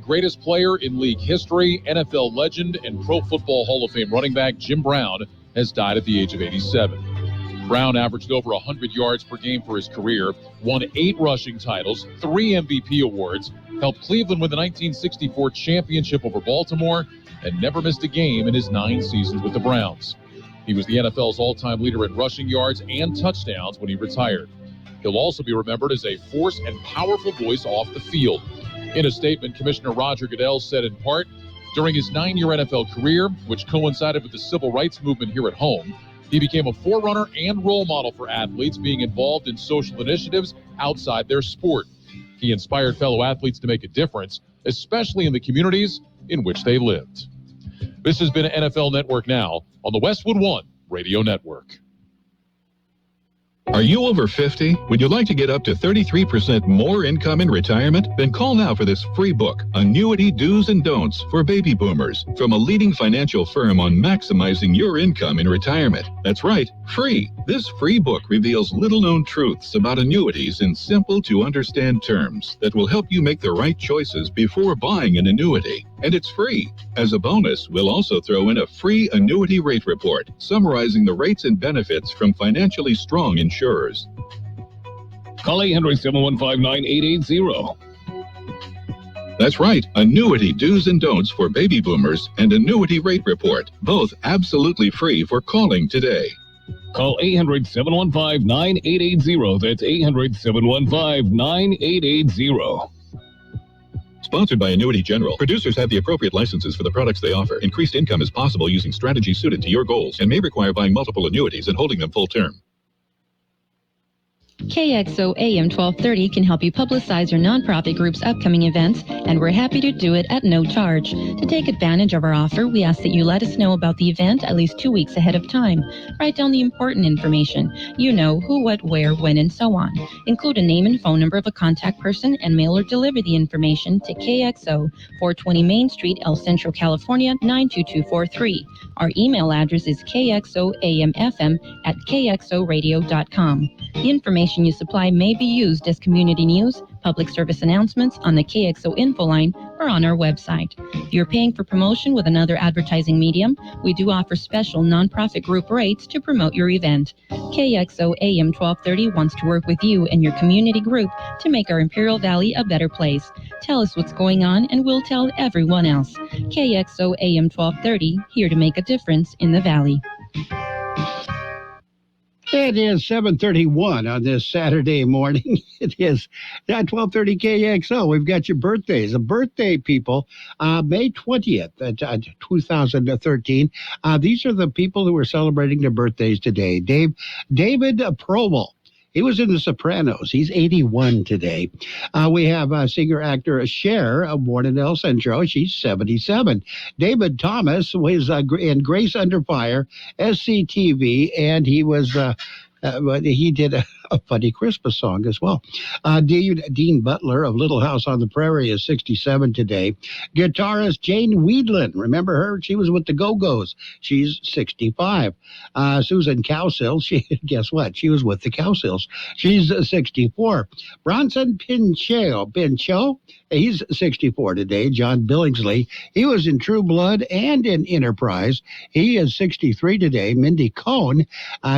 greatest player in league history, NFL legend, and Pro Football Hall of Fame running back Jim Brown has died at the age of 87. Brown averaged over 100 yards per game for his career, won 8 rushing titles, 3 MVP awards, helped Cleveland win the 1964 championship over Baltimore, and never missed a game in his 9 seasons with the Browns. He was the NFL's all-time leader in rushing yards and touchdowns when he retired. He'll also be remembered as a force and powerful voice off the field. In a statement, Commissioner Roger Goodell said in part, during his 9-year NFL career, which coincided with the civil rights movement here at home, he became a forerunner and role model for athletes being involved in social initiatives outside their sport. He inspired fellow athletes to make a difference, especially in the communities in which they lived. This has been NFL Network Now on the Westwood One Radio Network. Are you over 50? Would you like to get up to 33% more income in retirement? Then call now for this free book, Annuity Do's and Don'ts for Baby Boomers, from a leading financial firm on maximizing your income in retirement. That's right, free. This free book reveals little-known truths about annuities in simple-to-understand terms that will help you make the right choices before buying an annuity. And it's free. As a bonus, we'll also throw in a free annuity rate report summarizing the rates and benefits from financially strong insurers. Call 800-715-9880. That's right, Annuity Do's and Don'ts for Baby Boomers and Annuity Rate Report, both absolutely free for calling today. Call 800-715-9880. That's 800-715-9880. Sponsored by Annuity General. Producers have the appropriate licenses for the products they offer. Increased income is possible using strategies suited to your goals and may require buying multiple annuities and holding them full term. Kxo AM 1230 can help you publicize your nonprofit group's upcoming events, and we're happy to do it at no charge. To take advantage of our offer, we ask that you let us know about the event at least 2 weeks ahead of time. Write down the important information. You know, who, what, where, when, and so on. Include a name and phone number of a contact person and mail or deliver the information to KXO, 420 Main Street, El Centro, California, 92243. Our email address is kxoamfm@kxoradio.com. The information you supply may be used as community news, public service announcements on the KXO info line, or on our website. If you're paying for promotion with another advertising medium, we do offer special nonprofit group rates to promote your event. KXO AM 1230 wants to work with you and your community group to make our Imperial Valley a better place. Tell us what's going on and we'll tell everyone else. KXO AM 1230, here to make a difference in the Valley. It is 7:31 on this Saturday morning. It is 12:30 KXO. We've got your birthdays. A birthday, people, May 20th, 2013. These are the people who are celebrating their birthdays today. David Proval. He was in The Sopranos. He's 81 today. We have singer-actor Cher, born in El Centro. She's 77. David Thomas was in Grace Under Fire, SCTV, and he was... he did a funny Christmas song as well. Dean Butler of Little House on the Prairie is 67 today. Guitarist Jane Weedland, remember her? She was with the Go-Go's. She's 65. Susan Cowsill, guess what? She was with the Cowsills. She's 64. Bronson Pinchot, he's 64 today. John Billingsley, he was in True Blood and in Enterprise. He is 63 today. Mindy Cohn,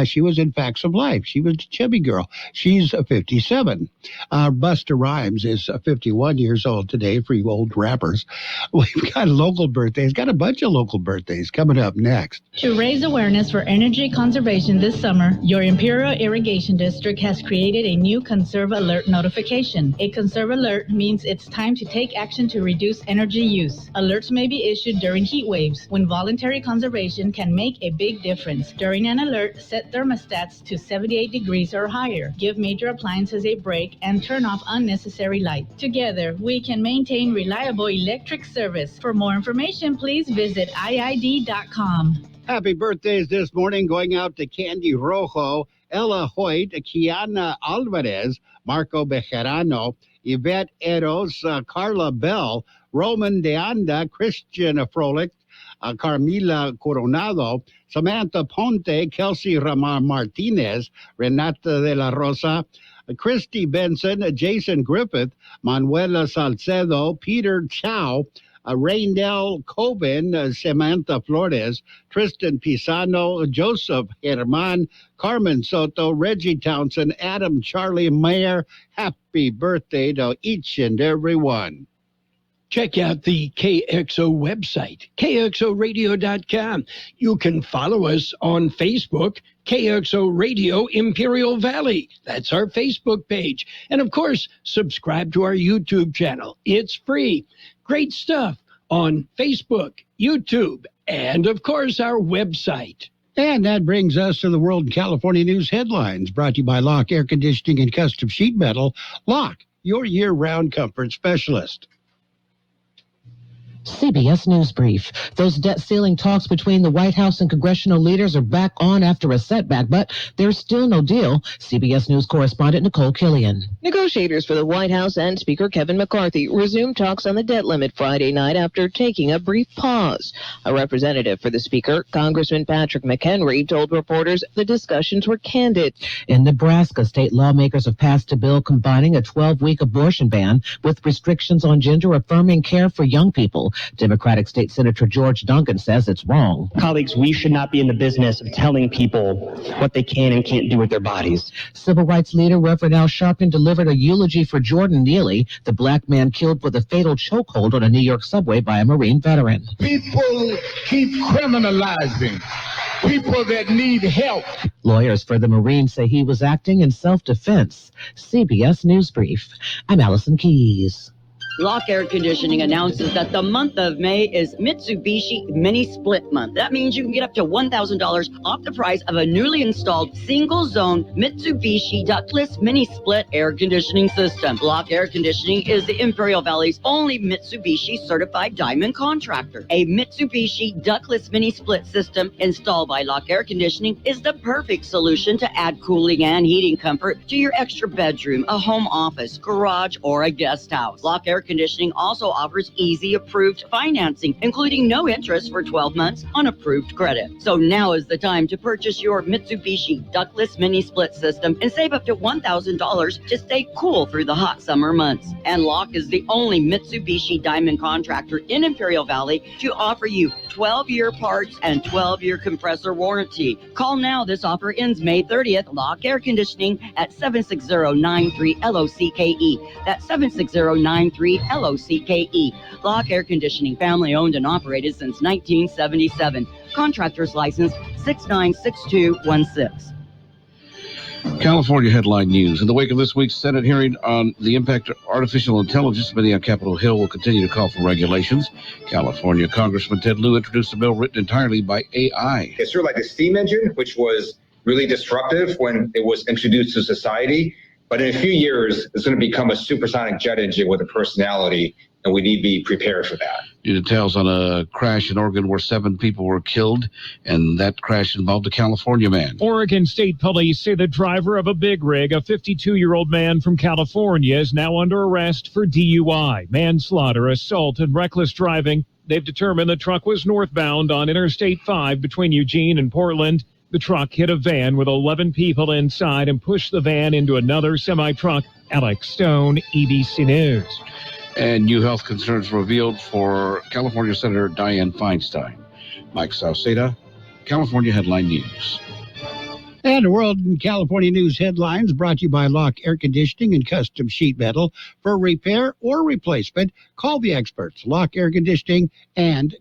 she was in Facts of Life. She was a chubby girl. She's 57. Busta Rhymes is 51 years old today for you old rappers. We've got local birthdays, got a bunch of local birthdays coming up next. To raise awareness for energy conservation this summer, your Imperial Irrigation District has created a new Conserve Alert notification. A Conserve Alert means it's time to take action to reduce energy use. Alerts may be issued during heat waves, when voluntary conservation can make a big difference. During an alert, set thermostats to 78 degrees or higher. Give major appliances a break and turn off unnecessary lights. Together, we can maintain reliable electric service. For more information, please visit iid.com. Happy birthdays this morning going out to Candy Rojo, Ella Hoyt, Kiana Alvarez, Marco Bejarano, Yvette Eros, Carla Bell, Roman De Anda, Christian Frolic, Carmila Coronado, Samantha Ponte, Kelsey Ramar Martinez, Renata de la Rosa, Christy Benson, Jason Griffith, Manuela Salcedo, Peter Chow, Raindell Coben, Samantha Flores, Tristan Pisano, Joseph Herman, Carmen Soto, Reggie Townsend, Adam Charlie Mayer. Happy birthday to each and every one. Check out the KXO website, kxoradio.com. You can follow us on Facebook, KXO Radio Imperial Valley. That's our Facebook page. And of course, subscribe to our YouTube channel. It's free. Great stuff on Facebook, YouTube, and of course, our website. And that brings us to the World and California News headlines, brought to you by Lock Air Conditioning and Custom Sheet Metal. Lock, your year-round comfort specialist. CBS News Brief. Those debt ceiling talks between the White House and congressional leaders are back on after a setback, but there's still no deal. CBS News correspondent Nicole Killian. Negotiators for the White House and Speaker Kevin McCarthy resumed talks on the debt limit Friday night after taking a brief pause. A representative for the Speaker, Congressman Patrick McHenry, told reporters the discussions were candid. In Nebraska, state lawmakers have passed a bill combining a 12-week abortion ban with restrictions on gender-affirming care for young people. Democratic State Senator George Duncan says it's wrong. Colleagues, we should not be in the business of telling people what they can and can't do with their bodies. Civil rights leader Reverend Al Sharpton delivered a eulogy for Jordan Neely, the black man killed with a fatal chokehold on a New York subway by a Marine veteran. People keep criminalizing people that need help. Lawyers for the Marine say he was acting in self-defense. CBS News Brief. I'm Allison Keyes. Lock Air Conditioning announces that the month of May is Mitsubishi Mini Split Month. That means you can get up to $1,000 off the price of a newly installed single-zone Mitsubishi ductless mini split air conditioning system. Lock Air Conditioning is the Imperial Valley's only Mitsubishi certified diamond contractor. A Mitsubishi ductless mini split system installed by Lock Air Conditioning is the perfect solution to add cooling and heating comfort to your extra bedroom, a home office, garage, or a guest house. Lock Air Conditioning also offers easy approved financing, including no interest for 12 months on approved credit. So now is the time to purchase your Mitsubishi ductless mini split system and save up to $1,000 to stay cool through the hot summer months. And Lock is the only Mitsubishi diamond contractor in Imperial Valley to offer you 12-year parts and 12-year compressor warranty. Call now. This offer ends May 30th. Lock Air Conditioning at 760-93-LOCKE. That's 760-93-LOCKE. Lock Air Conditioning, family owned and operated since 1977. Contractor's license 696216. California headline news. In the wake of this week's Senate hearing on the impact of artificial intelligence, many on Capitol Hill will continue to call for regulations. California Congressman Ted Lieu introduced a bill written entirely by AI. It's sort of like the steam engine, which was really disruptive when it was introduced to society. But in a few years, it's going to become a supersonic jet engine with a personality, and we need to be prepared for that. Details on a crash in Oregon where 7 people were killed, and that crash involved a California man. Oregon State Police say the driver of a big rig, a 52-year-old man from California, is now under arrest for DUI, manslaughter, assault, and reckless driving. They've determined the truck was northbound on Interstate 5 between Eugene and Portland. The truck hit a van with 11 people inside and pushed the van into another semi-truck. Alex Stone, EBC News. And new health concerns revealed for California Senator Dianne Feinstein. Mike Sauceda, California Headline News. And World and California News headlines brought to you by Lock Air Conditioning and Custom Sheet Metal. For repair or replacement, call the experts, Lock Air Conditioning and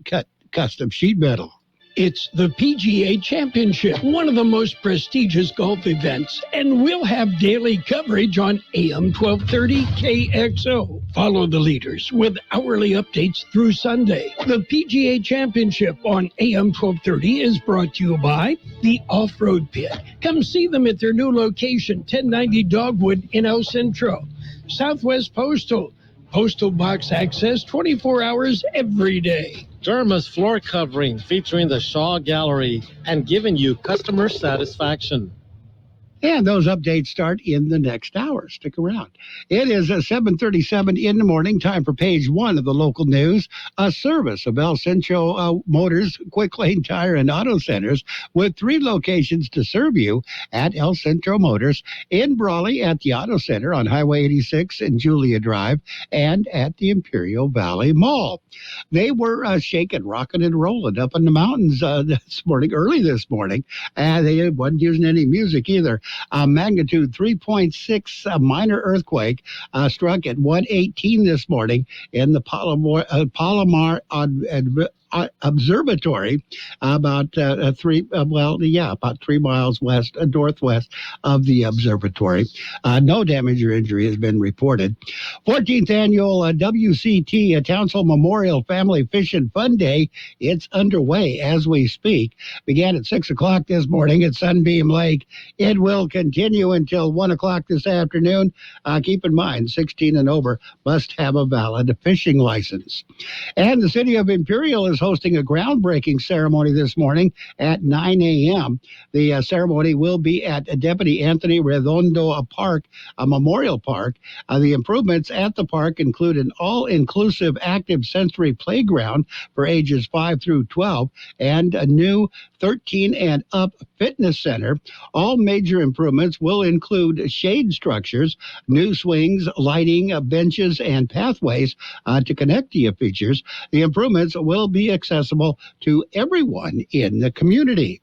Custom Sheet Metal. It's the PGA Championship, one of the most prestigious golf events, and we'll have daily coverage on AM 1230 KXO. Follow the leaders with hourly updates through Sunday. The PGA Championship on AM 1230 is brought to you by the Off-Road Pit. Come see them at their new location, 1090 Dogwood in El Centro. Southwest Postal Box access 24 hours every day. Derma's floor covering featuring the Shaw Gallery and giving you customer satisfaction. And those updates start in the next hour. Stick around. It is 7:37 in the morning. Time for page one of the local news. A service of El Centro Motors, Quick Lane Tire and Auto Centers with 3 locations to serve you at El Centro Motors in Brawley at the Auto Center on Highway 86 and Julia Drive and at the Imperial Valley Mall. They were shaking, rocking, and rolling up in the mountains early this morning, and they wasn't using any music either. Magnitude 3.6 minor earthquake struck at 1:18 this morning in the Palomar Observatory, about 3 miles northwest of the observatory. No damage or injury has been reported. 14th annual WCT Townsville Memorial Family Fish and Fun Day. It's underway as we speak. Began at 6 o'clock this morning at Sunbeam Lake. It will continue until 1 o'clock this afternoon. Keep in mind, 16 and over must have a valid fishing license. And the city of Imperial is hosting a groundbreaking ceremony this morning at 9 a.m. The ceremony will be at Deputy Anthony Redondo Park, a memorial park. The improvements at the park include an all-inclusive active sensory playground for ages 5 through 12 and a new 13 and up fitness center. All major improvements will include shade structures, new swings, lighting, benches, and pathways to connect the features. The improvements will be accessible to everyone in the community.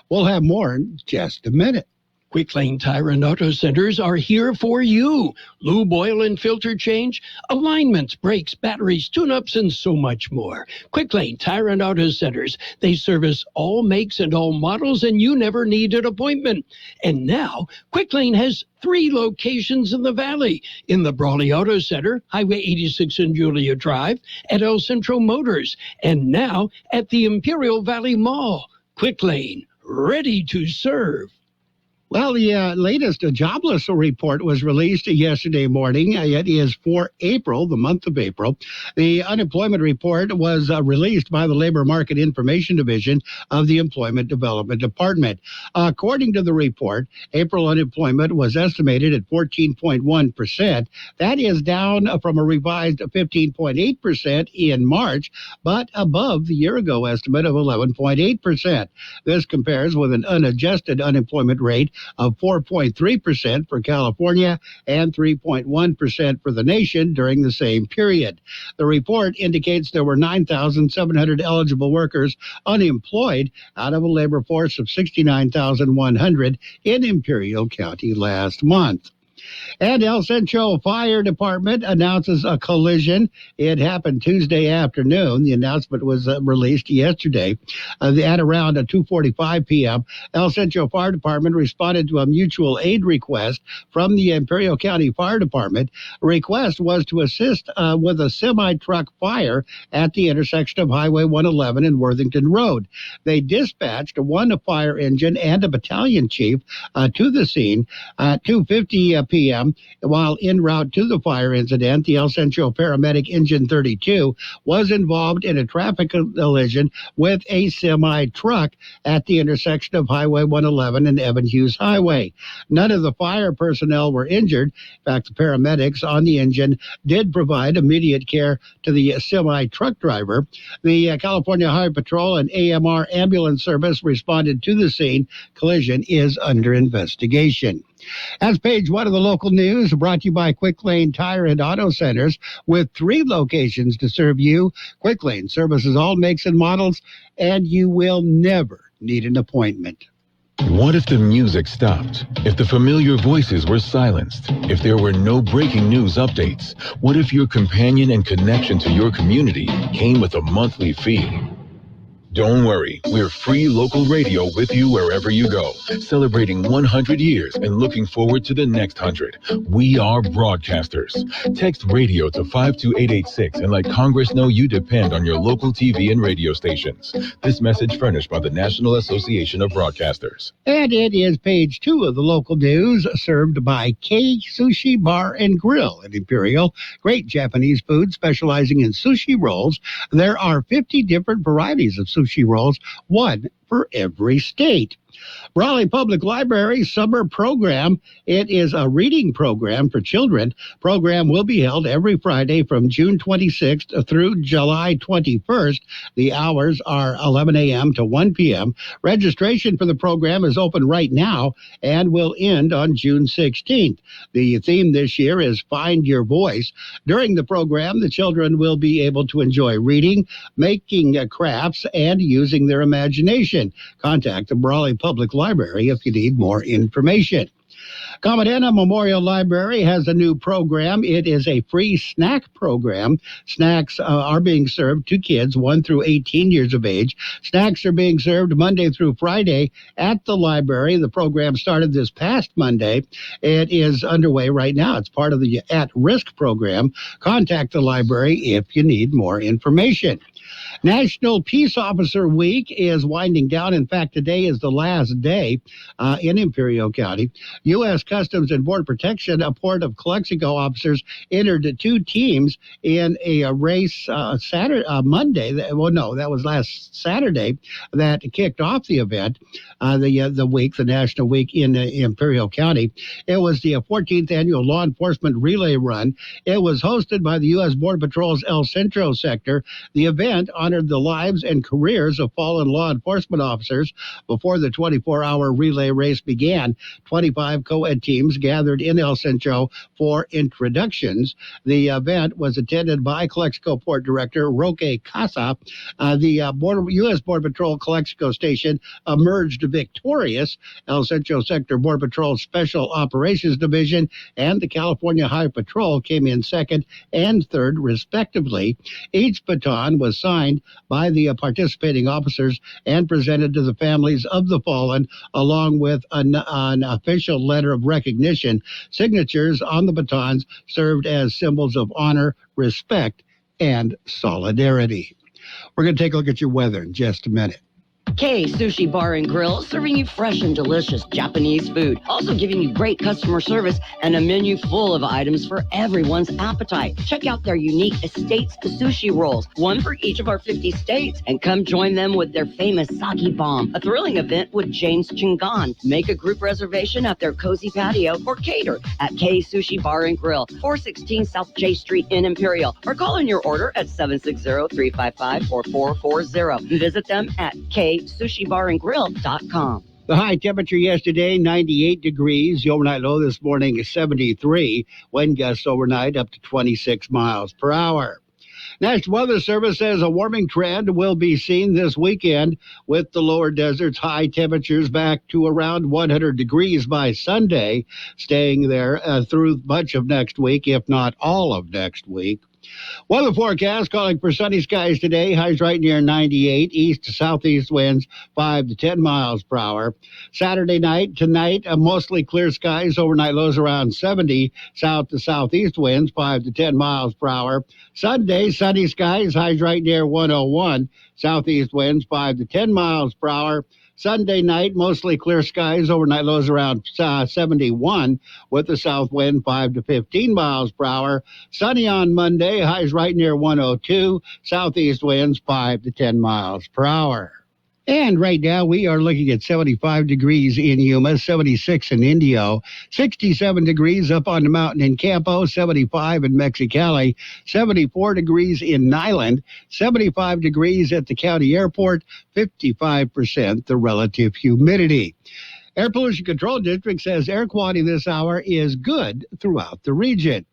We'll have more in just a minute. Quick Lane Tire and Auto Centers are here for you. Lube, oil, and filter change, alignments, brakes, batteries, tune-ups, and so much more. Quick Lane Tire and Auto Centers. They service all makes and all models, and you never need an appointment. And now, Quick Lane has 3 locations in the valley. In the Brawley Auto Center, Highway 86 and Julia Drive, at El Centro Motors, and now at the Imperial Valley Mall. Quick Lane, ready to serve. Well, the latest jobless report was released yesterday morning. It is for April, the month of April. The unemployment report was released by the Labor Market Information Division of the Employment Development Department. According to the report, April unemployment was estimated at 14.1%. That is down from a revised 15.8% in March, but above the year-ago estimate of 11.8%. This compares with an unadjusted unemployment rate of 4.3% for California and 3.1% for the nation during the same period. The report indicates there were 9,700 eligible workers unemployed out of a labor force of 69,100 in Imperial County last month. And El Centro Fire Department announces a collision. It happened Tuesday afternoon. The announcement was released yesterday. At around 2:45 p.m., El Centro Fire Department responded to a mutual aid request from the Imperial County Fire Department. The request was to assist with a semi-truck fire at the intersection of Highway 111 and Worthington Road. They dispatched one fire engine and a battalion chief to the scene at 2:50 p.m. While en route to the fire incident, the El Centro paramedic Engine 32 was involved in a traffic collision with a semi-truck at the intersection of Highway 111 and Evan Hughes Highway. None of the fire personnel were injured. In fact, the paramedics on the engine did provide immediate care to the semi-truck driver. The California Highway Patrol and AMR ambulance service responded to the scene. Collision is under investigation. That's page one of the local news, brought to you by Quick Lane Tire and Auto Centers, with 3 locations to serve you. Quick Lane services all makes and models, and you will never need an appointment. What if the music stopped? If the familiar voices were silenced? If there were no breaking news updates? What if your companion and connection to your community came with a monthly fee? Don't worry, we're free local radio with you wherever you go, celebrating 100 years and looking forward to the next 100. We are broadcasters. Text radio to 52886 and let Congress know you depend on your local TV and radio stations. This message furnished by the National Association of Broadcasters. And it is page 2 of the local news, served by K Sushi Bar and Grill at Imperial. Great Japanese food specializing in sushi rolls. There are 50 different varieties of sushi rolls, one for every state. Raleigh Public Library summer program. It is a reading program for children. Program will be held every Friday from June 26th through July 21st. The hours are 11 a.m. to 1 p.m. Registration for the program is open right now and will end on June 16th. The theme this year is Find Your Voice. During the program, the children will be able to enjoy reading, making crafts, and using their imagination. Contact the Raleigh Public Library if you need more information. Commodana Memorial Library has a new program. It is a free snack program. Snacks are being served to kids 1 through 18 years of age. Snacks are being served Monday through Friday at the library. The program started this past Monday. It is underway right now. It's part of the at-risk program. Contact the library if you need more information. National Peace Officer Week is winding down. In fact, today is the last day in Imperial County. U.S. Customs and Border Protection, a Port of Calexico officers entered 2 teams in a race Monday. That was last Saturday that kicked off the event, the National Week in Imperial County. It was the 14th annual law enforcement relay run. It was hosted by the U.S. Border Patrol's El Centro sector. The event honored the lives and careers of fallen law enforcement officers. Before the 24-hour relay race began, 25 co-ed teams gathered in El Centro for introductions. The event was attended by Calexico Port Director Roque Casa. The U.S. Border Patrol Calexico Station emerged victorious. El Centro Sector Border Patrol Special Operations Division and the California High Patrol came in second and third, respectively. Each baton was signed by the participating officers and presented to the families of the fallen, along with an official letter of recognition. Signatures on the batons served as symbols of honor, respect, and solidarity. We're going to take a look at your weather in just a minute. Kxo Sushi Bar and Grill, serving you fresh and delicious Japanese food. Also giving you great customer service and a menu full of items for everyone's appetite. Check out their unique Estates sushi rolls, 1 for each of our 50 states, and come join them with their famous sake bomb, a thrilling event with James Chingon. Make a group reservation at their cozy patio or cater at Kxo Sushi Bar and Grill, 416 South J Street in Imperial, or call in your order at 760-355-4440. Visit them at KSushiBarandGrill.com. The high temperature yesterday, 98 degrees. The overnight low this morning is 73. Wind gusts overnight up to 26 miles per hour. National Weather Service says a warming trend will be seen this weekend, with the lower deserts high temperatures back to around 100 degrees by Sunday, staying there through much of next week, if not all of next week. Weather forecast calling for sunny skies today. Highs right near 98. East to southeast winds 5 to 10 miles per hour. Saturday night, tonight, mostly clear skies. Overnight lows around 70. South to southeast winds 5 to 10 miles per hour. Sunday, sunny skies. Highs right near 101. Southeast winds 5 to 10 miles per hour. Sunday night, mostly clear skies, overnight lows around 71, with the south wind 5 to 15 miles per hour. Sunny on Monday, highs right near 102, southeast winds 5 to 10 miles per hour. And right now we are looking at 75 degrees in Yuma, 76 in Indio, 67 degrees up on the mountain in Campo, 75 in Mexicali, 74 degrees in Nyland, 75 degrees at the county airport, 55% the relative humidity. Air Pollution Control District says air quality this hour is good throughout the region.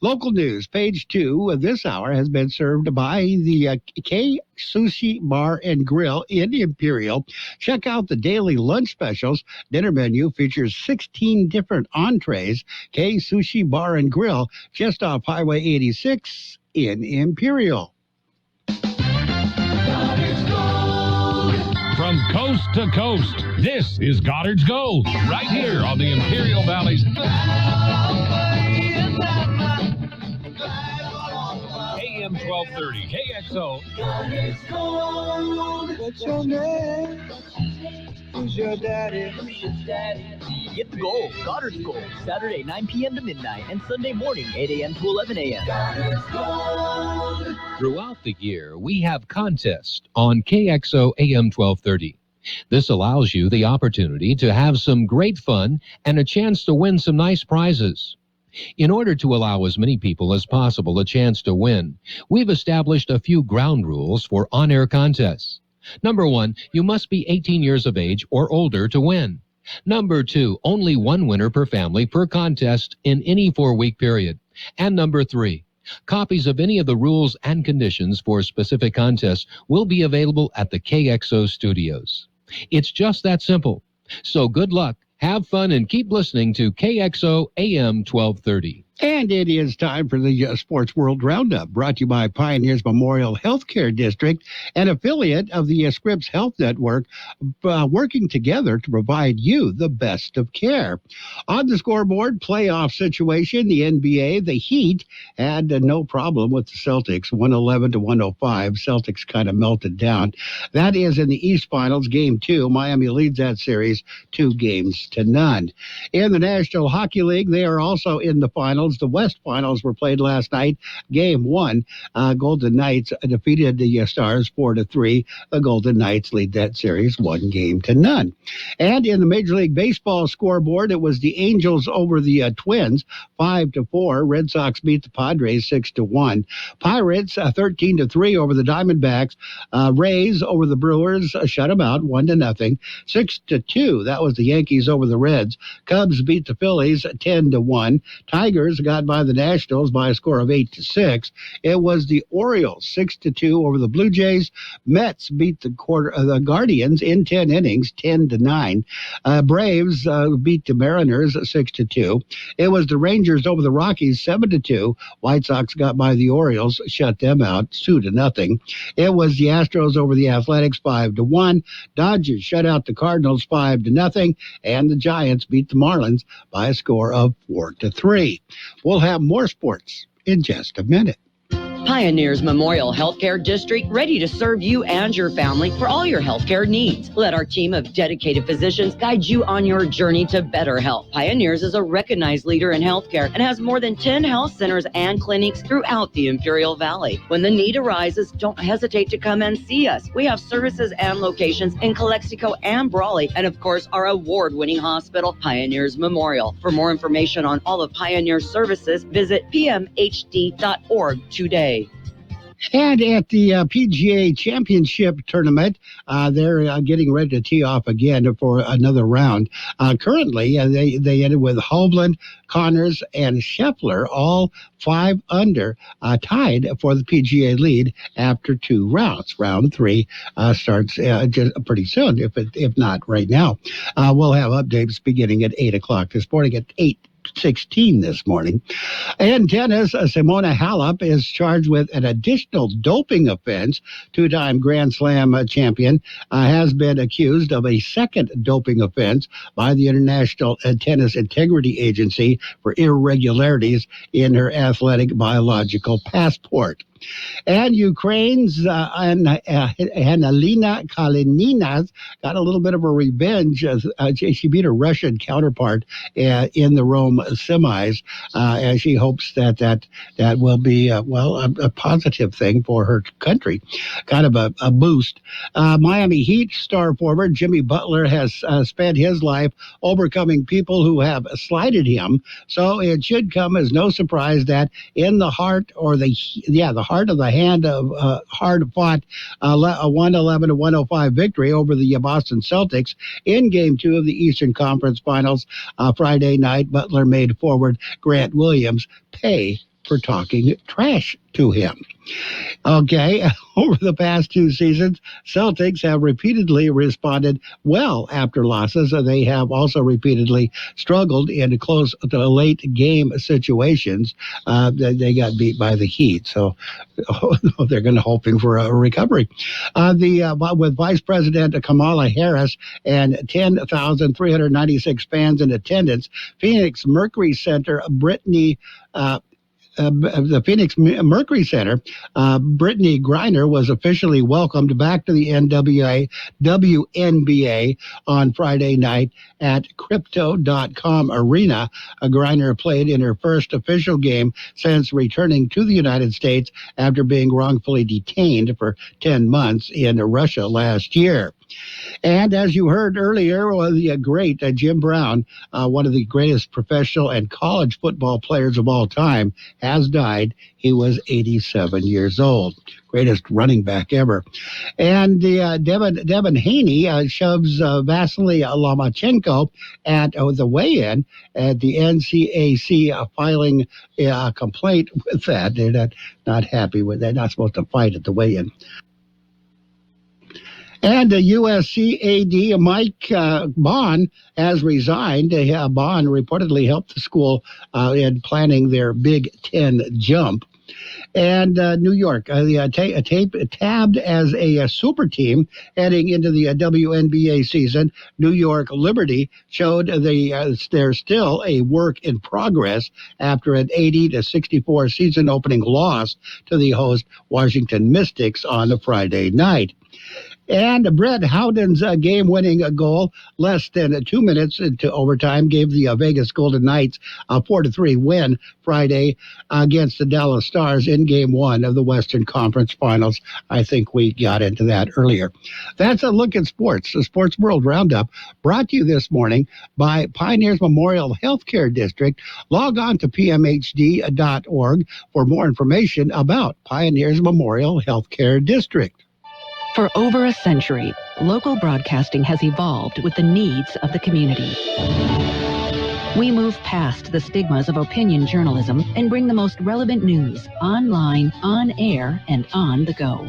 Local news, page 2 of this hour has been served by the Kxo Sushi Bar and Grill in Imperial. Check out the daily lunch specials. Dinner menu features 16 different entrees. Kxo Sushi Bar and Grill, just off Highway 86 in Imperial. From coast to coast, this is Goddard's Gold, right here on the Imperial Valley's AM 1230 KXO. Goddard's Gold. What's your name? Who's your daddy? Get the gold, Goddard's Gold, Saturday 9 p.m. to midnight and Sunday morning 8 a.m. to 11 a.m. Goddard's Gold. Throughout the year, we have contests on KXO AM 1230. This allows you the opportunity to have some great fun and a chance to win some nice prizes. In order to allow as many people as possible a chance to win, we've established a few ground rules for on-air contests. Number 1, you must be 18 years of age or older to win. Number 2, only one winner per family per contest in any 4-week period. And number 3, copies of any of the rules and conditions for specific contests will be available at the KXO studios. It's just that simple. So good luck, have fun, and keep listening to KXO AM 1230. And it is time for the Sports World Roundup, brought to you by Pioneers Memorial Healthcare District, an affiliate of the Scripps Health Network, working together to provide you the best of care. On the scoreboard, playoff situation, the NBA, the Heat had no problem with the Celtics, 111-105. Celtics kind of melted down. That is in the East Finals, Game 2. Miami leads that series 2-0. In the National Hockey League, they are also in the finals. The West Finals were played last night. Game 1, Golden Knights defeated the Stars 4-3. The Golden Knights lead that series 1-0. And in the Major League Baseball scoreboard, it was the Angels over the Twins, 5-4. Red Sox beat the Padres 6-1. Pirates 13-3 over the Diamondbacks. Rays over the Brewers shut them out 1-0. 6-2. That was the Yankees over the Reds. Cubs beat the Phillies 10-1. Tigers got by the Nationals by a score of 8-6. It was the Orioles 6-2 over the Blue Jays. Mets beat the Guardians in 10 innings, 10-9. Braves beat the Mariners 6-2. It was the Rangers over the Rockies 7-2. White Sox got by the Orioles, shut them out 2-0. It was the Astros over the Athletics 5-1. Dodgers shut out the Cardinals 5-0, and the Giants beat the Marlins by a score of 4-3. We'll have more sports in just a minute. Pioneers Memorial Healthcare District, ready to serve you and your family for all your healthcare needs. Let our team of dedicated physicians guide you on your journey to better health. Pioneers is a recognized leader in healthcare and has more than 10 health centers and clinics throughout the Imperial Valley. When the need arises, don't hesitate to come and see us. We have services and locations in Calexico and Brawley, and of course, our award-winning hospital, Pioneers Memorial. For more information on all of Pioneer's services, visit pmhd.org today. And at the PGA Championship Tournament, they're getting ready to tee off again for another round. Currently, they ended with Hovland, Connors, and Scheffler, all 5 under, tied for the PGA lead after 2 rounds. Round 3 starts just pretty soon, if not right now. We'll have updates beginning at 8 o'clock this morning at 8:16 this morning. In tennis, Simona Halep is charged with an additional doping offense. 2-time Grand Slam champion has been accused of a second doping offense by the International Tennis Integrity Agency for irregularities in her athletic biological passport. And Ukraine's Annalina Kalinina got a little bit of a revenge. She beat her Russian counterpart in the Rome semis, and she hopes that will be a positive thing for her country, kind of a boost. Miami Heat star forward Jimmy Butler has spent his life overcoming people who have slighted him, so it should come as no surprise that in the heart of the hand of hard-fought 111-105 victory over the Boston Celtics in Game 2 of the Eastern Conference Finals Friday night, Butler made forward Grant Williams pay for talking trash to him. Okay, over the past 2 seasons, Celtics have repeatedly responded well after losses. They have also repeatedly struggled in close to late game situations. They got beat by the Heat, so they're going to hoping for a recovery. With Vice President Kamala Harris and 10,396 fans in attendance, Phoenix Mercury Center the Phoenix Mercury Center, Brittany Griner was officially welcomed back to the WNBA on Friday night at Crypto.com Arena. Griner played in her first official game since returning to the United States after being wrongfully detained for 10 months in Russia last year. And as you heard earlier, the great Jim Brown, one of the greatest professional and college football players of all time, has died. He was 87 years old. Greatest running back ever. And Devin Haney shoves Vasily Lomachenko at the weigh-in at the NCAC filing a complaint with that. They're not happy with that. Not supposed to fight at the weigh-in. And USC AD Mike Bond has resigned. Bond reportedly helped the school in planning their Big Ten jump. And New York, tabbed as a super team heading into the WNBA season. New York Liberty showed they're still a work in progress after an 80-64 season opening loss to the host Washington Mystics on a Friday night. And Brett Howden's game-winning goal, less than 2 minutes into overtime, gave the Vegas Golden Knights a 4-3 win Friday against the Dallas Stars in Game 1 of the Western Conference Finals. I think we got into that earlier. That's a look at sports, the Sports World Roundup, brought to you this morning by Pioneers Memorial Healthcare District. Log on to pmhd.org for more information about Pioneers Memorial Healthcare District. For over a century, local broadcasting has evolved with the needs of the community. We move past the stigmas of opinion journalism and bring the most relevant news online, on air, and on the go.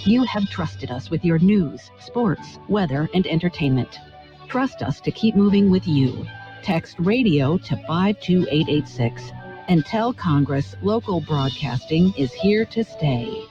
You have trusted us with your news, sports, weather, and entertainment. Trust us to keep moving with you. Text radio to 52886 and tell Congress local broadcasting is here to stay.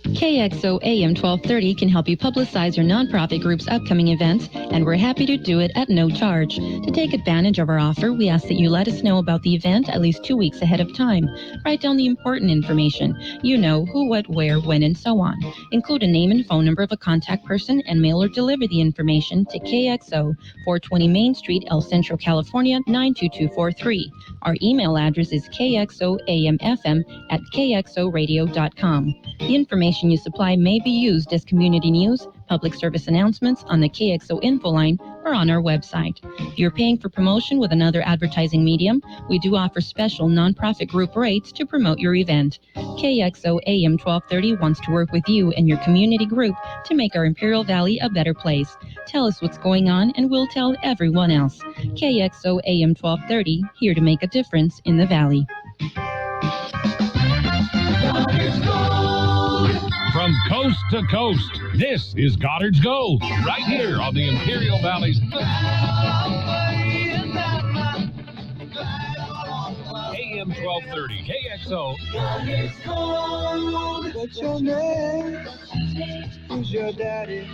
KXO AM 1230 can help you publicize your nonprofit group's upcoming events, and we're happy to do it at no charge. To take advantage of our offer, we ask that you let us know about the event at least 2 weeks ahead of time. Write down the important information. You know, who, what, where, when, and so on. Include a name and phone number of a contact person and mail or deliver the information to KXO, 420 Main Street, El Centro, California, 92243. Our email address is kxoamfm@kxoradio.com. The information you supply may be used as community news, public service announcements on the KXO info line, or on our website. If you're paying for promotion with another advertising medium, we do offer special nonprofit group rates to promote your event. KXO AM 1230 wants to work with you and your community group to make our Imperial Valley a better place. Tell us what's going on and we'll tell everyone else. KXO AM 1230, here to make a difference in the Valley. From coast to coast, this is Goddard's Gold, right here on the Imperial Valley's AM 1230 KXO. What's your name? Who's your daddy?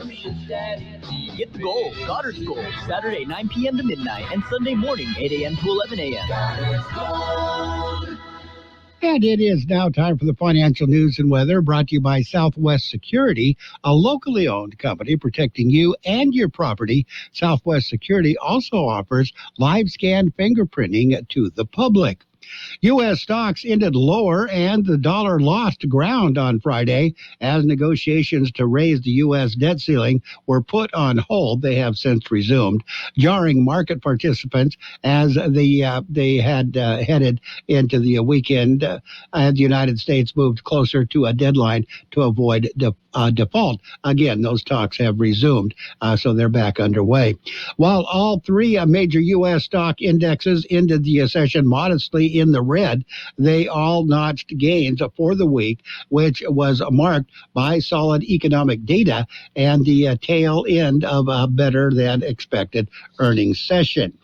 Get the gold, Goddard's Gold, Saturday 9 p.m. to midnight and Sunday morning 8 a.m. to 11 a.m. And it is now time for the financial news and weather, brought to you by Southwest Security, a locally owned company protecting you and your property. Southwest Security also offers live scan fingerprinting to the public. U.S. stocks ended lower and the dollar lost ground on Friday as negotiations to raise the U.S. debt ceiling were put on hold. They have since resumed, jarring market participants as they had headed into the weekend. And the United States moved closer to a deadline to avoid default. Again, those talks have resumed, so they're back underway. While all three major U.S. stock indexes ended the session modestly in the red, they all notched gains for the week, which was marked by solid economic data and the tail end of a better than expected earnings session.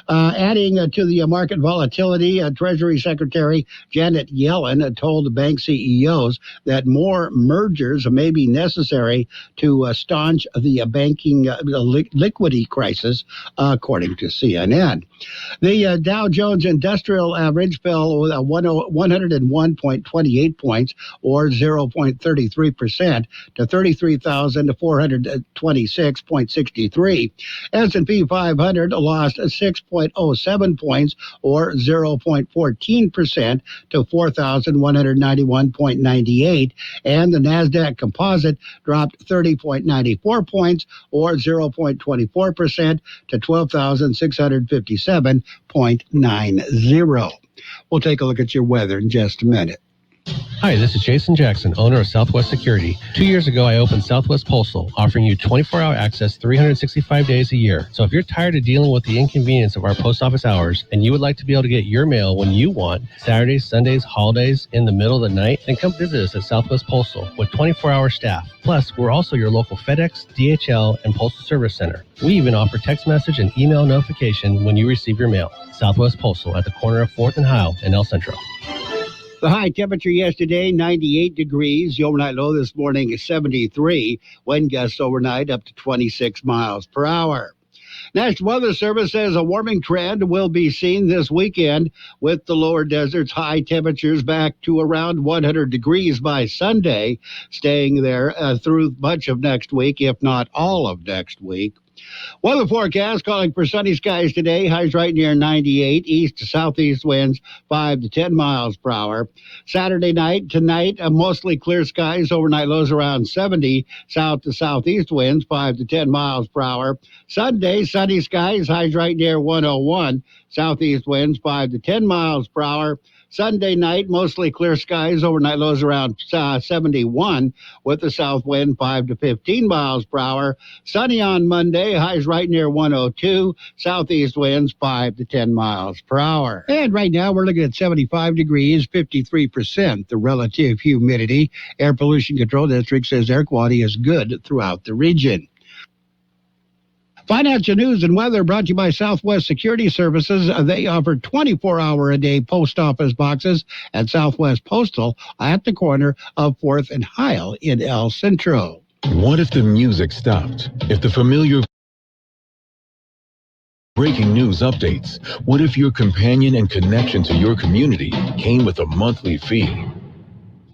Adding to the market volatility, Treasury Secretary Janet Yellen told bank CEOs that more mergers may be necessary to staunch the banking liquidity crisis, according to CNN. The Dow Jones Industrial Average fell 101.28 points, or 0.33%, to 33,426.63. S&P 500 lost 6.07 points, or 0.14%, to 4,191.98. And the NASDAQ Composite dropped 30.94 points, or 0.24%, to 12,657.90. We'll take a look at your weather in just a minute. Hi, this is Jason Jackson, owner of Southwest Security. 2 years ago, I opened Southwest Postal, offering you 24-hour access 365 days a year. So if you're tired of dealing with the inconvenience of our post office hours and you would like to be able to get your mail when you want, Saturdays, Sundays, holidays, in the middle of the night, then come visit us at Southwest Postal with 24-hour staff. Plus, we're also your local FedEx, DHL, and Postal Service Center. We even offer text message and email notification when you receive your mail. Southwest Postal at the corner of 4th and Heil in El Centro. The high temperature yesterday, 98 degrees. The overnight low this morning is 73. Wind gusts overnight up to 26 miles per hour. National Weather Service says a warming trend will be seen this weekend, with the lower desert's high temperatures back to around 100 degrees by Sunday, staying there through much of next week, if not all of next week. Weather forecast calling for sunny skies today. Highs right near 98. East to southeast winds 5 to 10 miles per hour. Saturday night, tonight, mostly clear skies. Overnight lows around 70. South to southeast winds 5 to 10 miles per hour. Sunday, sunny skies. Highs right near 101. Southeast winds 5 to 10 miles per hour. Sunday night, mostly clear skies. Overnight lows around 71, with the south wind 5 to 15 miles per hour. Sunny on Monday, highs right near 102. Southeast winds 5 to 10 miles per hour. And right now, we're looking at 75 degrees, 53% the relative humidity. Air Pollution Control District says air quality is good throughout the region. Financial news and weather brought to you by Southwest Security Services. They offer 24-hour-a-day post office boxes at Southwest Postal at the corner of 4th and Heil in El Centro. What if the music stopped? If the familiar breaking news updates? What if your companion and connection to your community came with a monthly fee?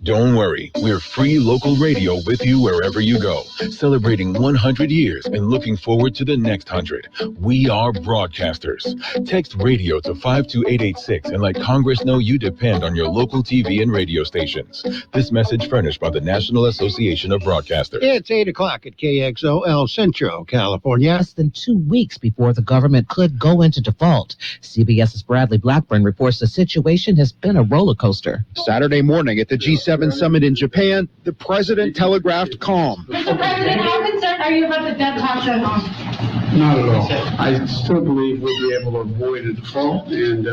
Don't worry, we're free local radio with you wherever you go, celebrating 100 years and looking forward to the next 100. We are broadcasters. Text radio to 52886 and let Congress know you depend on your local TV and radio stations. This message furnished by the National Association of Broadcasters. It's 8 o'clock at KXO, El Centro, California. Less than 2 weeks before the government could go into default. CBS's Bradley Blackburn reports the situation has been a roller coaster. Saturday morning at the G7 summit in Japan, the president telegraphed calm. Mr. President, how concerned are you about the debt tax at home? Not at all. I still believe we'll be able to avoid a default, and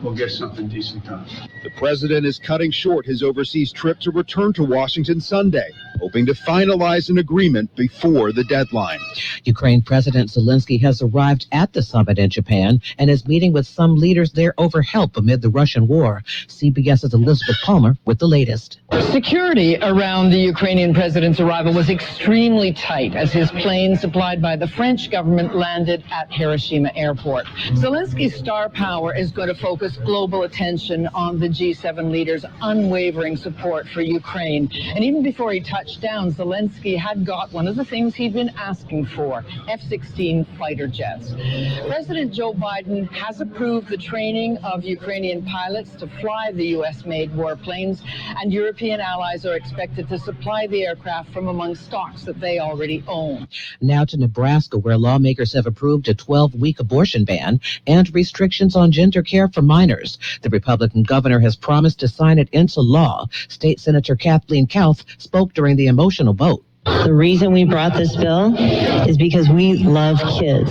we'll get something decent done. The president is cutting short his overseas trip to return to Washington Sunday, hoping to finalize an agreement before the deadline. Ukraine President Zelensky has arrived at the summit in Japan and is meeting with some leaders there over help amid the Russian war. CBS's Elizabeth Palmer with the latest. Security around the Ukrainian president's arrival was extremely tight as his plane supplied by the French government landed at Hiroshima Airport. Zelensky's star power is going to focus global attention on the G7 leaders' unwavering support for Ukraine. And even before he touched down, Zelensky had got one of the things he'd been asking for, F-16 fighter jets. President Joe Biden has approved the training of Ukrainian pilots to fly the U.S.-made warplanes, and European allies are expected to supply the aircraft from among stocks that they already own. Now to Nebraska, where lawmakers have approved a 12-week abortion ban and restrictions on gender care for minors. The Republican governor has promised to sign it into law. State Senator Kathleen Kauth spoke during the emotional vote. The reason we brought this bill is because we love kids.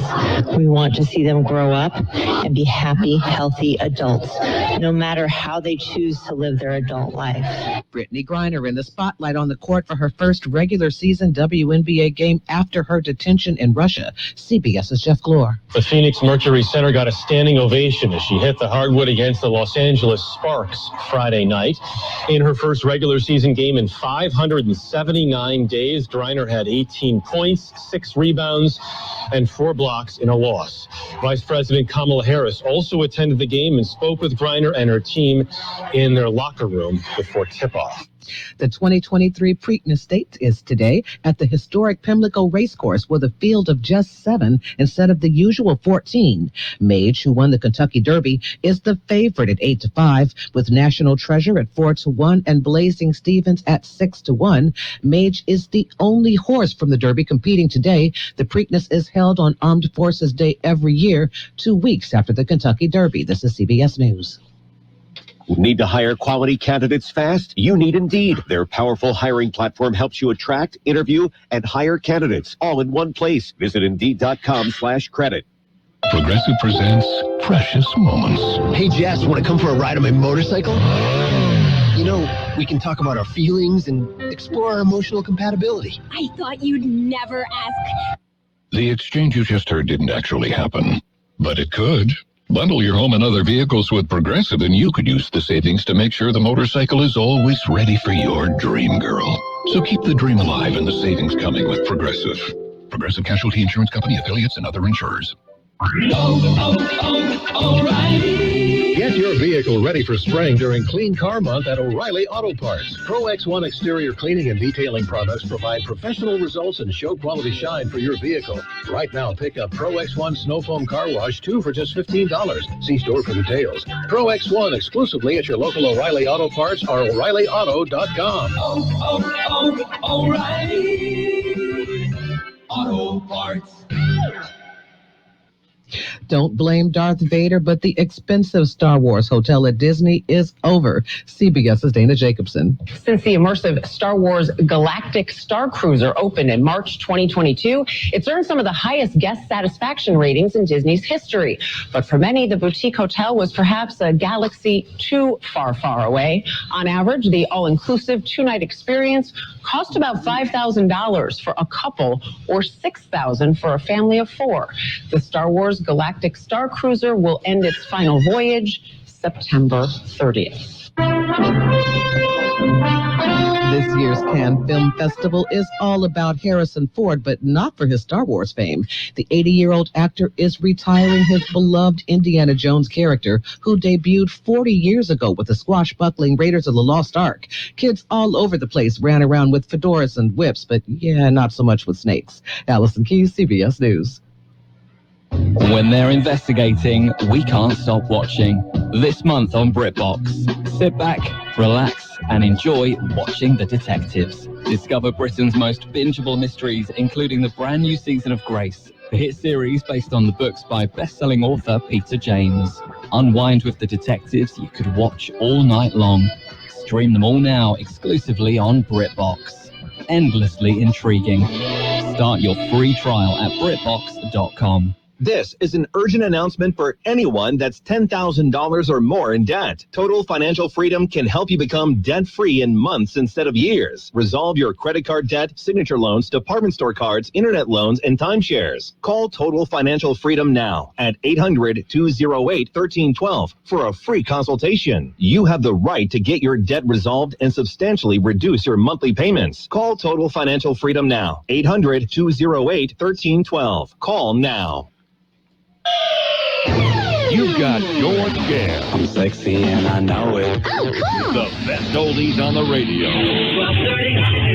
We want to see them grow up and be happy, healthy adults, no matter how they choose to live their adult life. Brittany Griner in the spotlight on the court for her first regular season WNBA game after her detention in Russia. CBS's Jeff Glor. The Phoenix Mercury Center got a standing ovation as she hit the hardwood against the Los Angeles Sparks Friday night. In her first regular season game in 579 days, Griner had 18 points, 6 rebounds, and 4 blocks in a loss. Vice President Kamala Harris also attended the game and spoke with Griner and her team in their locker room before tip-off. The 2023 Preakness Stakes is today at the historic Pimlico Racecourse with a field of just 7 instead of the usual 14. Mage, who won the Kentucky Derby, is the favorite at 8-5, with National Treasure at 4-1 and Blazing Stevens at 6-1. Mage is the only horse from the Derby competing today. The Preakness is held on Armed Forces Day every year, 2 weeks after the Kentucky Derby. This is CBS News. Need to hire quality candidates fast? You need Indeed. Their powerful hiring platform helps you attract, interview, and hire candidates all in one place. Visit Indeed.com/credit. Progressive presents Precious Moments. Hey, Jess, want to come for a ride on my motorcycle? You know, we can talk about our feelings and explore our emotional compatibility. I thought you'd never ask. The exchange you just heard didn't actually happen, but it could. Bundle your home and other vehicles with Progressive, and you could use the savings to make sure the motorcycle is always ready for your dream girl. So keep the dream alive and the savings coming with Progressive. Progressive Casualty Insurance Company, affiliates, and other insurers. O'Reilly. Get your vehicle ready for spring during Clean Car Month at O'Reilly Auto Parts. Pro X1 exterior cleaning and detailing products provide professional results and show quality shine for your vehicle. Right now, pick up Pro X1 Snow Foam Car Wash 2 for just $15. See store for details. Pro X1 exclusively at your local O'Reilly Auto Parts or O'ReillyAuto.com. O'Reilly Auto Parts. Don't blame Darth Vader, but the expensive Star Wars hotel at Disney is over. CBS's Dana Jacobson. Since the immersive Star Wars Galactic Star Cruiser opened in March 2022, it's earned some of the highest guest satisfaction ratings in Disney's history. But for many, the boutique hotel was perhaps a galaxy too far, far away. On average, the all-inclusive 2-night experience cost about $5,000 for a couple or $6,000 for a family of 4. The Star Wars Galactic Star Cruiser will end its final voyage September 30th. This year's Cannes Film Festival is all about Harrison Ford, but not for his Star Wars fame. The 80-year-old actor is retiring his beloved Indiana Jones character, who debuted 40 years ago with the swashbuckling Raiders of the Lost Ark. Kids all over the place ran around with fedoras and whips, but yeah, not so much with snakes. Allison Keyes, CBS News. When they're investigating, we can't stop watching. This month on BritBox, sit back, relax, and enjoy watching the detectives. Discover Britain's most bingeable mysteries, including the brand new season of Grace, the hit series based on the books by best-selling author Peter James. Unwind with the detectives you could watch all night long. Stream them all now exclusively on BritBox. Endlessly intriguing. Start your free trial at BritBox.com. This is an urgent announcement for anyone that's $10,000 or more in debt. Total Financial Freedom can help you become debt-free in months instead of years. Resolve your credit card debt, signature loans, department store cards, internet loans, and timeshares. Call Total Financial Freedom now at 800-208-1312 for a free consultation. You have the right to get your debt resolved and substantially reduce your monthly payments. Call Total Financial Freedom now. 800-208-1312. Call now. You've got George Gale. I'm sexy and I know it. The best oldies on the radio. 12:30